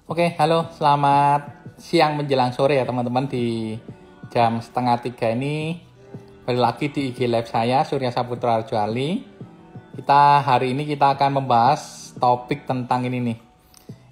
Oke, halo, selamat siang menjelang sore ya teman-teman. Di jam 2:30 ini kembali lagi di IG Live saya, Surya Saputra Arjuali. Hari ini kita akan membahas topik tentang ini nih.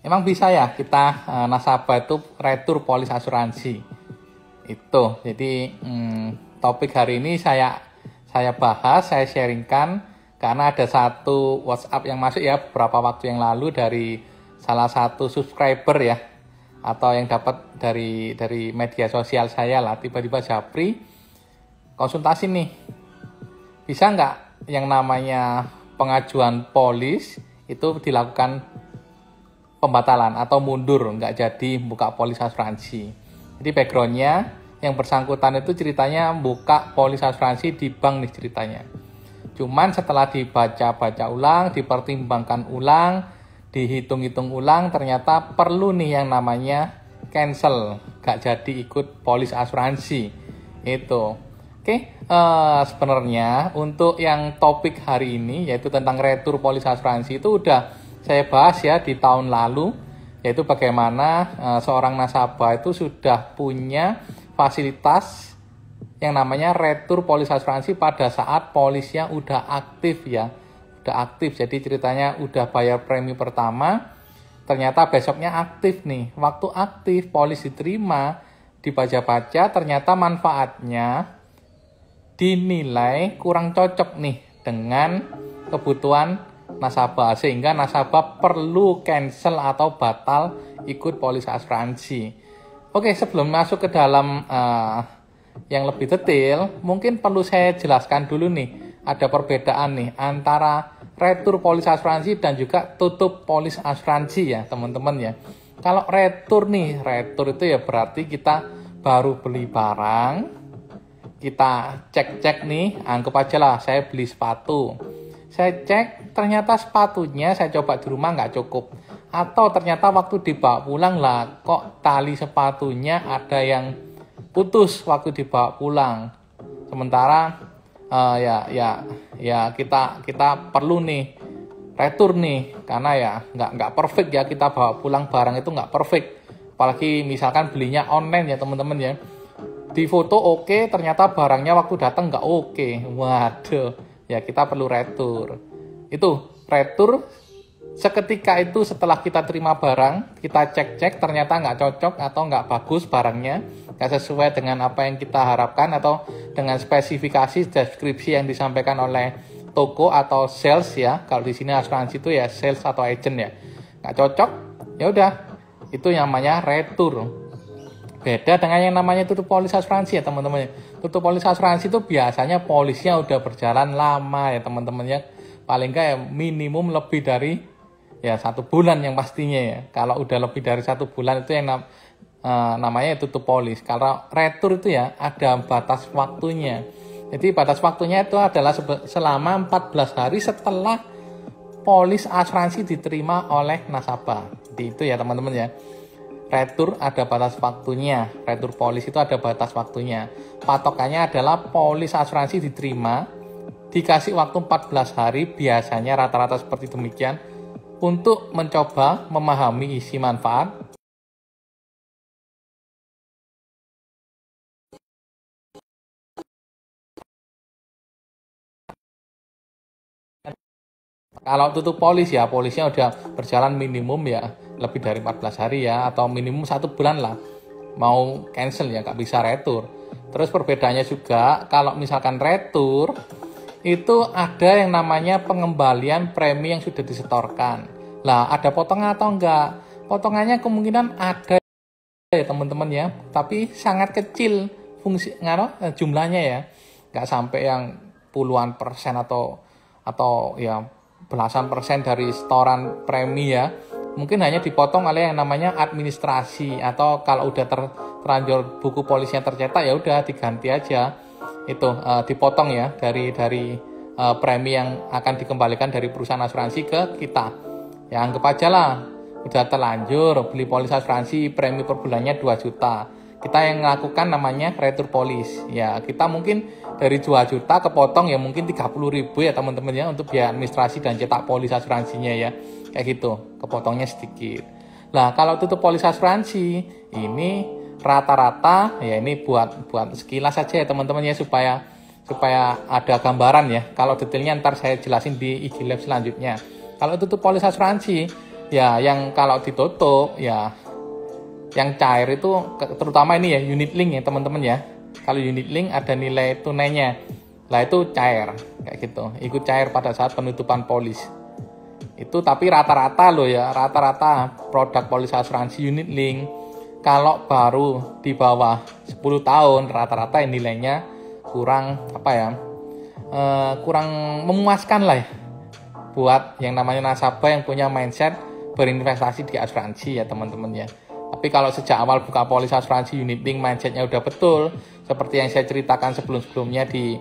Emang bisa ya kita nasabah itu retur polis asuransi? Itu, jadi topik hari ini saya bahas, saya sharingkan karena ada satu WhatsApp yang masuk ya beberapa waktu yang lalu dari salah satu subscriber ya, atau yang dapat dari media sosial saya lah. Tiba-tiba Japri konsultasi nih, bisa nggak yang namanya pengajuan polis itu dilakukan pembatalan atau mundur, nggak jadi buka polis asuransi. Jadi backgroundnya yang bersangkutan itu ceritanya buka polis asuransi di bank nih ceritanya. Cuman setelah dibaca-baca ulang, dipertimbangkan ulang, dihitung-hitung ulang, ternyata perlu nih yang namanya cancel, gak jadi ikut polis asuransi itu. Oke, sebenarnya untuk yang topik hari ini yaitu tentang retur polis asuransi itu udah saya bahas ya di tahun lalu, yaitu bagaimana seorang nasabah itu sudah punya fasilitas yang namanya retur polis asuransi pada saat polisnya udah aktif ya. Jadi ceritanya udah bayar premi pertama, ternyata besoknya aktif nih. Waktu aktif polis diterima, dibaca-baca, ternyata manfaatnya dinilai kurang cocok nih dengan kebutuhan nasabah, sehingga nasabah perlu cancel atau batal ikut polis asuransi. Oke, sebelum masuk ke dalam yang lebih detail, mungkin perlu saya jelaskan dulu nih, ada perbedaan nih antara retur polis asuransi dan juga tutup polis asuransi ya teman-teman ya. Kalau retur itu ya berarti kita baru beli barang, kita cek nih, anggap aja lah saya beli sepatu. Saya cek, ternyata sepatunya saya coba di rumah nggak cukup. Atau ternyata waktu dibawa pulang lah, kok tali sepatunya ada yang putus waktu dibawa pulang. Sementara kita perlu nih retur nih, karena ya nggak perfect ya, kita bawa pulang barang itu nggak perfect. Apalagi misalkan belinya online ya teman-teman ya. Di foto oke, ternyata barangnya waktu datang nggak oke. Waduh, ya kita perlu retur. Itu retur seketika itu setelah kita terima barang, kita cek-cek ternyata nggak cocok atau nggak bagus barangnya, nggak sesuai dengan apa yang kita harapkan atau dengan spesifikasi deskripsi yang disampaikan oleh toko atau sales ya. Kalau di sini asuransi itu ya sales atau agent ya, nggak cocok, ya udah, itu namanya retur. Beda dengan yang namanya tutup polis asuransi ya teman-teman. Tutup polis asuransi itu biasanya polisnya udah berjalan lama ya teman-teman ya, paling nggak ya minimum lebih dari ya 1 bulan yang pastinya ya. Kalau udah lebih dari 1 bulan itu yang namanya tutup polis. Kalau retur itu ya ada batas waktunya. Jadi batas waktunya itu adalah selama 14 hari setelah polis asuransi diterima oleh nasabah. Jadi itu ya teman-teman ya. Retur ada batas waktunya, retur polis itu ada batas waktunya. Patokannya adalah polis asuransi diterima, dikasih waktu 14 hari, biasanya rata-rata seperti demikian, untuk mencoba memahami isi manfaat, kalau tutup polis ya polisnya udah berjalan minimum ya lebih dari 14 hari ya, atau minimum 1 bulan lah, mau cancel ya nggak bisa retur. Terus perbedaannya juga kalau misalkan retur itu ada yang namanya pengembalian premi yang sudah disetorkan. Lah ada potongan atau enggak? Potongannya kemungkinan ada ya teman-teman ya, tapi sangat kecil jumlahnya ya, nggak sampai yang puluhan persen atau ya belasan persen dari setoran premi ya. Mungkin hanya dipotong oleh yang namanya administrasi, atau kalau udah terlanjur buku polisnya tercetak ya udah diganti aja itu, dipotong ya dari premi yang akan dikembalikan dari perusahaan asuransi ke kita. Ya anggap aja lah udah terlanjur beli polis asuransi, premi per bulannya 2 juta. Kita yang melakukan namanya retur polis. Ya kita mungkin dari 2 juta kepotong ya mungkin 30.000 ya teman-teman ya untuk biaya administrasi dan cetak polis asuransinya ya. Kayak gitu, kepotongnya sedikit. Nah, kalau tutup polis asuransi ini rata-rata ya, ini buat sekilas saja ya teman-teman ya, supaya ada gambaran ya. Kalau detailnya ntar saya jelasin di IG Live selanjutnya. Kalau tutup polis asuransi ya, yang kalau ditutup ya, yang cair itu terutama ini ya, unit link ya teman-teman ya. Kalau unit link ada nilai tunainya, lah itu cair kayak gitu, ikut cair pada saat penutupan polis. Itu tapi rata-rata loh ya, rata-rata produk polis asuransi unit link kalau baru di bawah 10 tahun rata-rata nilainya kurang kurang memuaskan lah ya, buat yang namanya nasabah yang punya mindset berinvestasi di asuransi ya teman-teman ya. Tapi kalau sejak awal buka polis asuransi unit link mindsetnya udah betul, seperti yang saya ceritakan sebelum-sebelumnya di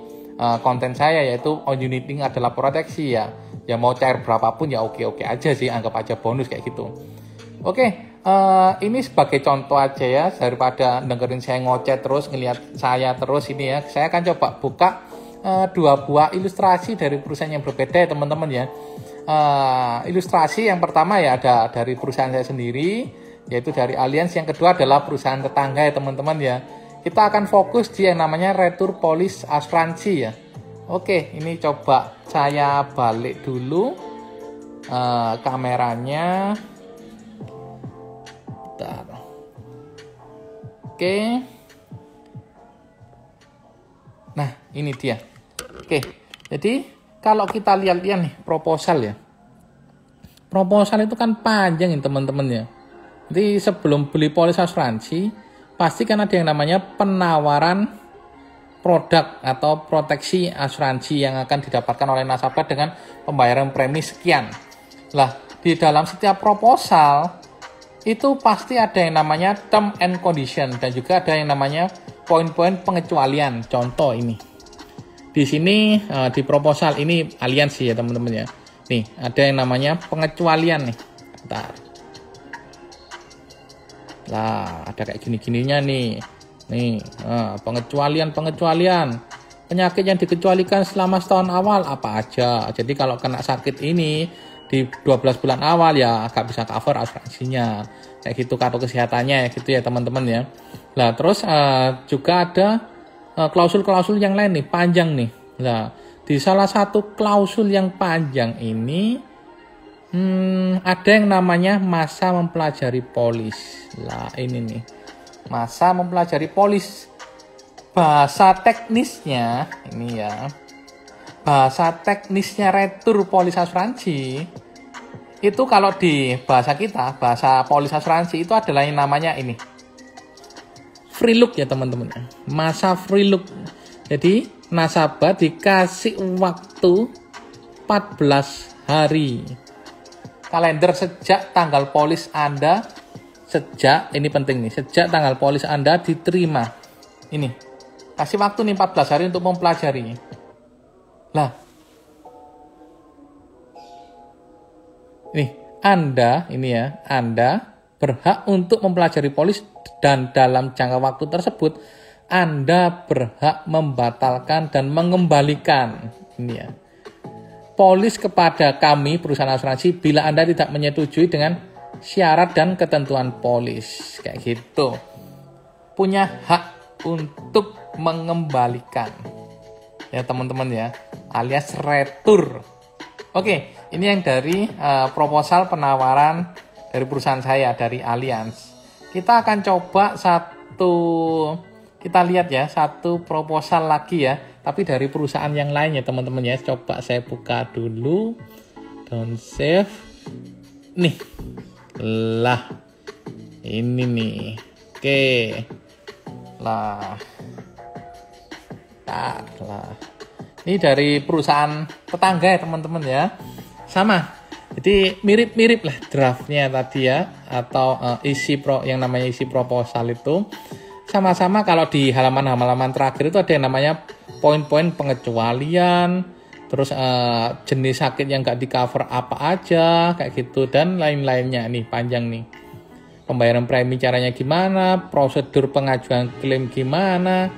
konten saya, yaitu unit link adalah proteksi ya. Ya mau cair berapapun ya oke-oke aja sih, anggap aja bonus kayak gitu. Oke, ini sebagai contoh aja ya, daripada dengerin saya ngoceh terus, ngelihat saya terus ini ya, saya akan coba buka 2 buah ilustrasi dari perusahaan yang berbeda ya teman-teman ya. Ilustrasi yang pertama ya ada dari perusahaan saya sendiri, yaitu dari Allianz. Yang kedua adalah perusahaan tetangga ya teman-teman ya. Kita akan fokus di yang namanya Retur Polis Asuransi ya. Oke, ini coba saya balik dulu kameranya. Bentar. Oke. Nah, ini dia. Oke, jadi kalau kita lihat-lihat nih proposal ya. Proposal itu kan panjang ya teman-teman ya. Jadi sebelum beli polis asuransi, pasti kan ada yang namanya penawaran produk atau proteksi asuransi yang akan didapatkan oleh nasabah dengan pembayaran premi sekian. Lah, di dalam setiap proposal itu pasti ada yang namanya term and condition dan juga ada yang namanya poin-poin pengecualian. Contoh ini. Di sini di proposal ini Allianz ya teman-teman ya. Nih, ada yang namanya pengecualian nih. Bentar. Lah, ada kayak gini-gininya nih. Nih, pengecualian penyakit yang dikecualikan selama setahun awal apa aja. Jadi kalau kena sakit ini di 12 bulan awal ya agak bisa cover asuransinya. Kayak gitu kartu kesehatannya ya gitu ya teman-teman ya. Nah, terus juga ada klausul-klausul yang lain nih, panjang nih. Nah, di salah satu klausul yang panjang ini ada yang namanya masa mempelajari polis. Lah, ini nih. Masa mempelajari polis. Bahasa teknisnya ini ya. Bahasa teknisnya Retur Polis Asuransi itu kalau di bahasa kita, bahasa polis asuransi itu adalah yang namanya ini. Free look ya teman-teman. Masa free look. Jadi nasabah dikasih waktu 14 hari. Kalender sejak tanggal polis Anda, ini penting nih, sejak tanggal polis Anda diterima. Ini, kasih waktu nih 14 hari untuk mempelajari. Lah, Anda berhak untuk mempelajari polis dan dalam jangka waktu tersebut Anda berhak membatalkan dan mengembalikan polis kepada kami perusahaan asuransi bila Anda tidak menyetujui dengan syarat dan ketentuan polis. Kayak gitu. Punya hak untuk mengembalikan. Ya teman-teman ya, alias retur. Oke, ini yang dari proposal penawaran dari perusahaan saya, dari Allianz. Kita akan coba kita lihat ya, satu proposal lagi ya, tapi dari perusahaan yang lain ya teman-teman ya. Coba saya buka dulu, don't save. Nih, lah, ini nih, oke, lah. Ini dari perusahaan tetangga ya teman-teman ya, sama. Jadi mirip-mirip lah draftnya tadi ya, atau yang namanya isi proposal itu sama-sama. Kalau di halaman-halaman terakhir itu ada yang namanya poin-poin pengecualian, terus jenis sakit yang nggak di cover apa aja kayak gitu, dan lain-lainnya. Nih panjang nih, pembayaran premi caranya gimana, prosedur pengajuan klaim gimana,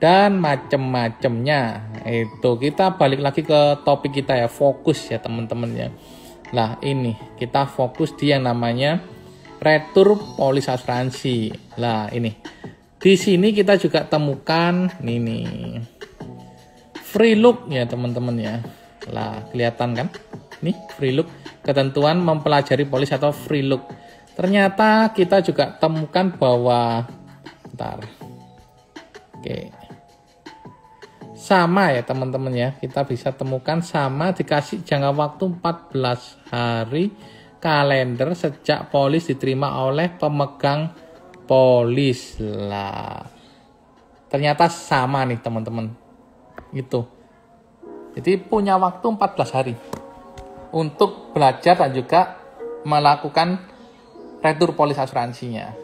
dan macem-macemnya. Itu kita balik lagi ke topik kita ya, fokus ya teman-teman ya. Lah ini kita fokus di yang namanya retur polis asuransi. Lah ini. Di sini kita juga temukan ini free look ya teman-teman ya. Lah kelihatan kan? Nih free look, ketentuan mempelajari polis atau free look. Ternyata kita juga temukan bahwa Oke. Sama ya teman-teman ya. Kita bisa temukan sama, dikasih jangka waktu 14 hari kalender sejak polis diterima oleh pemegang polis. Lah. Ternyata sama nih teman-teman. Gitu. Jadi punya waktu 14 hari untuk belajar dan juga melakukan retur polis asuransinya.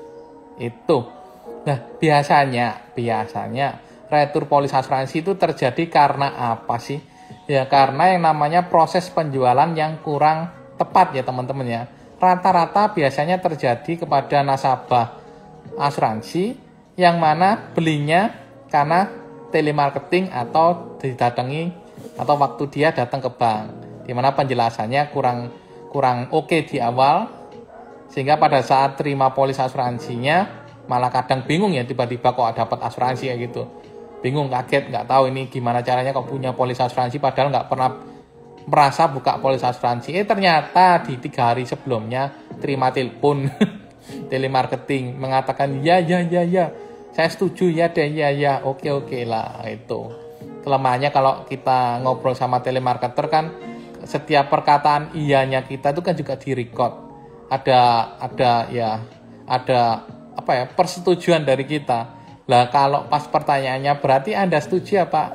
Itu. Nah, biasanya retur polis asuransi itu terjadi karena apa sih? Ya karena yang namanya proses penjualan yang kurang tepat ya teman-teman ya. Rata-rata biasanya terjadi kepada nasabah asuransi yang mana belinya karena telemarketing atau didatangi atau waktu dia datang ke bank, di mana penjelasannya kurang oke di awal, sehingga pada saat terima polis asuransinya malah kadang bingung ya, tiba-tiba kok dapat asuransi kayak gitu, bingung, kaget, nggak tahu ini gimana caranya kok punya polis asuransi padahal nggak pernah merasa buka polis asuransi. Ternyata di 3 hari sebelumnya terima telepon telemarketing mengatakan ya saya setuju ya deh, ya oke lah. Itu kelemahannya kalau kita ngobrol sama telemarketer kan, setiap perkataan iyanya kita itu kan juga direcord, ada persetujuan dari kita. Lah kalau pas pertanyaannya berarti Anda setuju ya Pak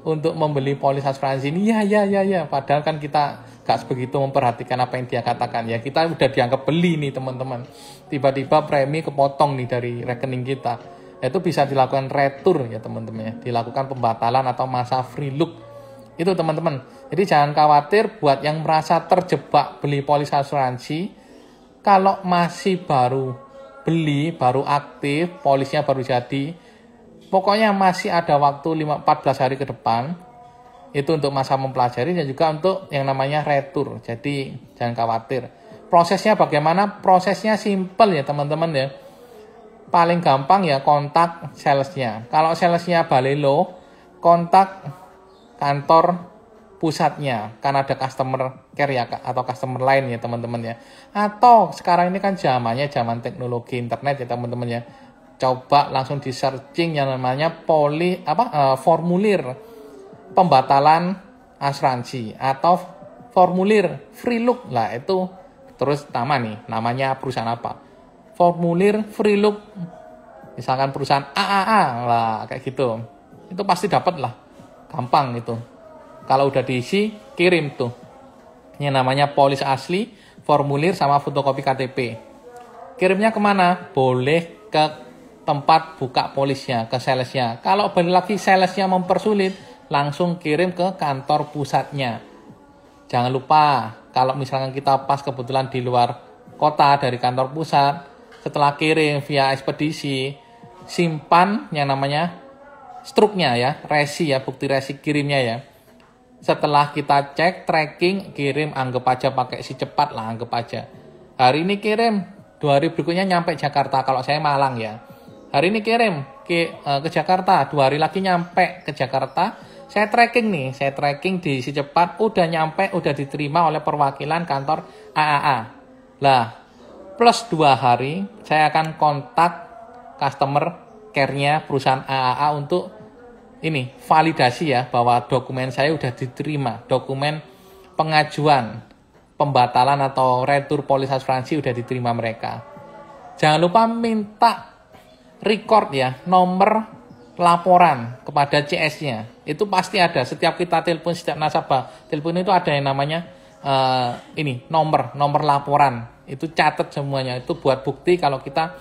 untuk membeli polis asuransi ini? Ya. Padahal kan kita gak sebegitu memperhatikan apa yang dia katakan. Ya kita udah dianggap beli nih teman-teman. Tiba-tiba premi kepotong nih dari rekening kita. Itu bisa dilakukan retur ya teman-teman ya. Dilakukan pembatalan atau masa free look. Itu teman-teman. Jadi jangan khawatir buat yang merasa terjebak beli polis asuransi. Kalau masih baru beli, baru aktif, polisnya baru jadi, pokoknya masih ada waktu 14 hari ke depan, itu untuk masa mempelajari dan juga untuk yang namanya retur. Jadi jangan khawatir. Prosesnya bagaimana? Prosesnya simple ya teman-teman ya. Paling gampang ya kontak salesnya. Kalau salesnya Balelo, kontak kantor pusatnya, kan ada customer care ya atau customer line ya teman-teman ya. Atau sekarang ini kan zaman teknologi internet ya teman-teman ya. Coba langsung di searching yang namanya formulir pembatalan asuransi atau formulir free look. Lah itu terus namanya perusahaan apa? Formulir free look. Misalkan perusahaan AAA lah kayak gitu. Itu pasti dapat lah. Gampang itu. Kalau udah diisi, kirim tuh. Ini namanya polis asli, formulir sama fotokopi KTP. Kirimnya kemana? Boleh ke tempat buka polisnya, ke salesnya. Kalau balik lagi salesnya mempersulit, langsung kirim ke kantor pusatnya. Jangan lupa, kalau misalkan kita pas kebetulan di luar kota dari kantor pusat, setelah kirim via ekspedisi, simpan yang namanya struknya ya, resi ya, bukti resi kirimnya ya. Setelah kita cek, tracking, kirim, anggap aja pakai si cepat lah, anggap aja. Hari ini kirim, 2 hari berikutnya nyampe Jakarta, kalau saya Malang ya. Hari ini kirim ke Jakarta, 2 hari lagi nyampe ke Jakarta. Saya tracking di si cepat, udah nyampe, udah diterima oleh perwakilan kantor AAA. Lah, plus 2 hari, saya akan kontak customer care-nya perusahaan AAA untuk ini validasi ya bahwa dokumen saya udah diterima, dokumen pengajuan pembatalan atau retur polis asuransi udah diterima mereka. Jangan lupa minta record ya nomor laporan kepada CS-nya. Itu pasti ada, setiap kita telepon, setiap nasabah telepon itu ada yang namanya nomor laporan. Itu catat semuanya, itu buat bukti kalau kita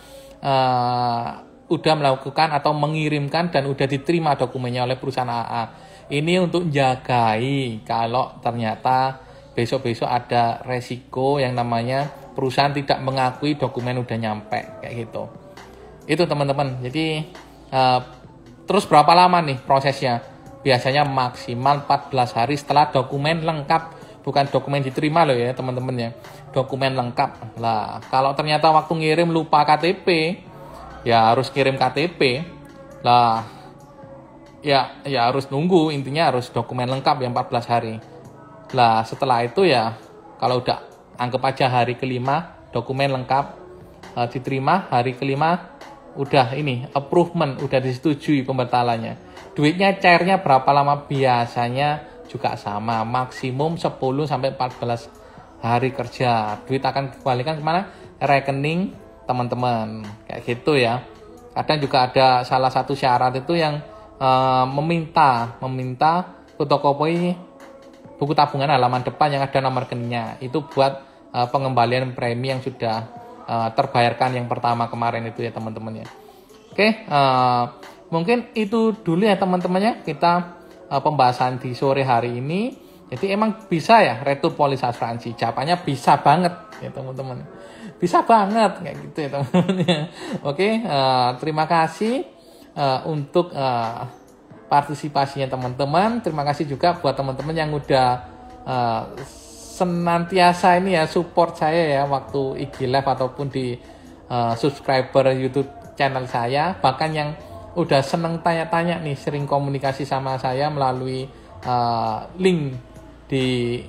udah melakukan atau mengirimkan dan udah diterima dokumennya oleh perusahaan AA. Ini untuk jagai kalau ternyata besok-besok ada resiko yang namanya perusahaan tidak mengakui dokumen udah nyampe kayak gitu. Itu teman-teman. Jadi terus berapa lama nih prosesnya? Biasanya maksimal 14 hari setelah dokumen lengkap bukan dokumen diterima loh ya teman-teman ya, dokumen lengkap. Lah kalau ternyata waktu ngirim lupa KTP, ya harus kirim KTP. Lah ya harus nunggu, intinya harus dokumen lengkap yang 14 hari. Lah setelah itu ya kalau udah anggap aja hari kelima dokumen lengkap diterima, hari kelima udah ini approvement, udah disetujui pembatalannya. Duitnya cairnya berapa lama? Biasanya juga sama, maksimum 10 sampai 14 hari kerja. Duit akan dikembalikan kemana? Rekening teman-teman, kayak gitu ya. Kadang juga ada salah satu syarat itu yang meminta fotokopi buku tabungan halaman depan yang ada nomor rekeningnya. Itu buat pengembalian premi yang sudah terbayarkan yang pertama kemarin itu ya teman-teman ya. Oke, mungkin itu dulu ya teman-temannya kita pembahasan di sore hari ini. Jadi emang bisa ya retur polis asuransi? Jawabannya bisa banget ya teman-teman. Bisa banget kayak gitu ya teman-teman ya. Oke, terima kasih untuk partisipasinya teman-teman. Terima kasih juga buat teman-teman yang udah senantiasa ini ya support saya ya waktu IG Live ataupun di subscriber YouTube channel saya, bahkan yang udah seneng tanya-tanya nih, sering komunikasi sama saya melalui link di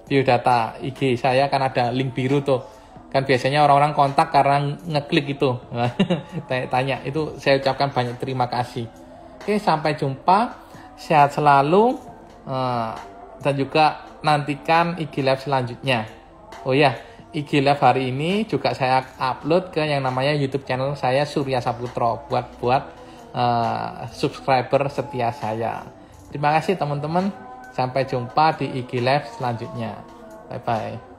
biodata IG saya, kan ada link biru tuh. Kan biasanya orang-orang kontak karena ngeklik itu. Tanya, itu saya ucapkan banyak terima kasih. Oke, sampai jumpa. Sehat selalu. Dan juga nantikan IG Live selanjutnya. Oh ya, IG Live hari ini juga saya upload ke yang namanya YouTube channel saya Surya Saputro buat subscriber setia saya. Terima kasih teman-teman. Sampai jumpa di IG Live selanjutnya. Bye-bye.